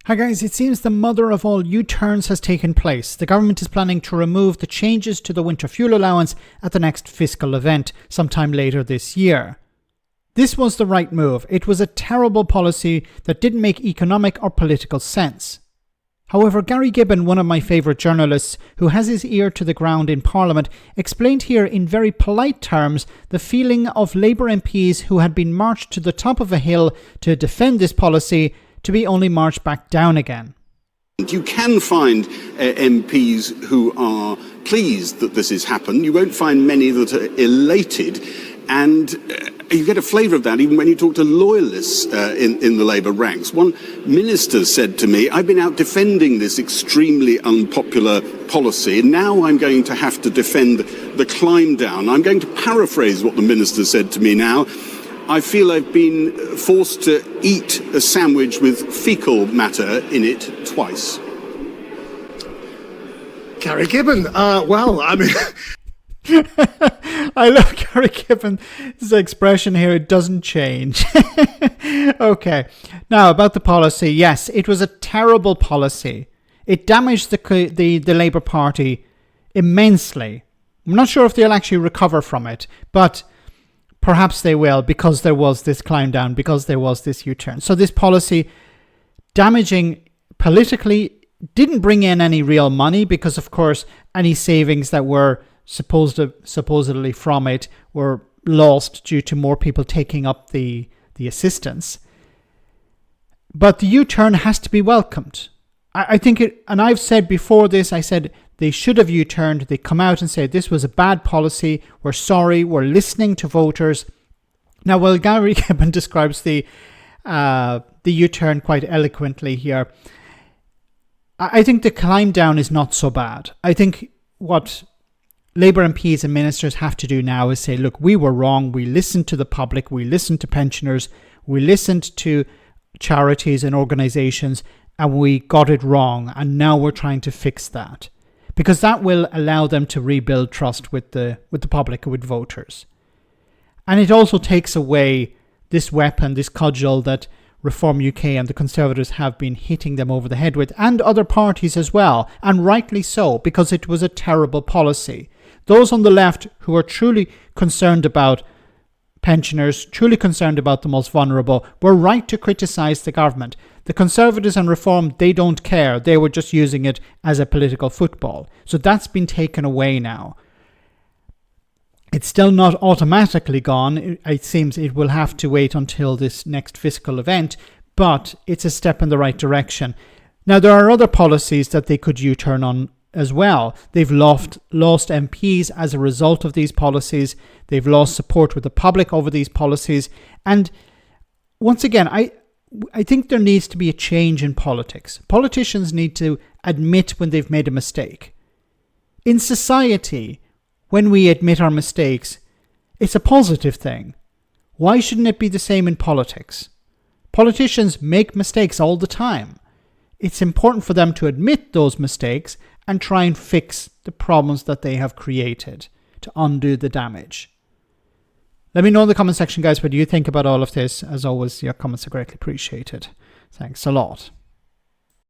Hi guys, it seems the mother of all U-turns has taken place. The government is planning to remove the changes to the Winter Fuel Allowance at the next fiscal event sometime later this year. This was the right move. It was a terrible policy that didn't make economic or political sense. However, Gary Gibbon, one of my favourite journalists who has his ear to the ground in Parliament, explained here in very polite terms the feeling of Labour MPs who had been marched to the top of a hill to defend this policy to be only marched back down again. You can find MPs who are pleased that this has happened. You won't find many that are elated. And you get a flavour of that even when you talk to loyalists in the Labour ranks. One minister said to me, I've been out defending this extremely unpopular policy, and now I'm going to have to defend the climb down. I'm going to paraphrase what the minister said to me now. I feel I've been forced to eat a sandwich with fecal matter in it twice. Gary Gibbon, I love Gary Gibbon's expression here. It doesn't change. Okay. Now, about the policy. Yes, it was a terrible policy. It damaged the Labour Party immensely. I'm not sure if they'll actually recover from it, but perhaps they will, because there was this climb down, because there was this U-turn. So this policy, damaging politically, didn't bring in any real money, because of course any savings that were supposedly from it were lost due to more people taking up the assistance. But the U-turn has to be welcomed. I think it, and I've said before this, I said they should have U-turned. They come out and say this was a bad policy. We're sorry. We're listening to voters. Now, while Gary Gibbon describes the U-turn quite eloquently here, I think the climb down is not so bad. I think what Labour MPs and ministers have to do now is say, look, we were wrong. We listened to the public. We listened to pensioners. We listened to charities and organisations, and we got it wrong. And now we're trying to fix that, because that will allow them to rebuild trust with the public, with voters. And it also takes away this weapon, this cudgel that Reform UK and the Conservatives have been hitting them over the head with, and other parties as well, and rightly so, because it was a terrible policy. Those on the left who are truly concerned about pensioners, truly concerned about the most vulnerable, were right to criticise the government. The Conservatives and Reform, they don't care. They were just using it as a political football. So that's been taken away now. It's still not automatically gone. It seems it will have to wait until this next fiscal event, but it's a step in the right direction. Now, there are other policies that they could U-turn on as well. They've lost MPs as a result of these policies. They've lost support with the public over these policies. And once again, I think there needs to be a change in politics. Politicians need to admit when they've made a mistake. In society, when we admit our mistakes, it's a positive thing. Why shouldn't it be the same in politics? Politicians make mistakes all the time. It's important for them to admit those mistakes and try and fix the problems that they have created to undo the damage. Let me know in the comment section, guys, what do you think about all of this. As always, your comments are greatly appreciated. Thanks a lot.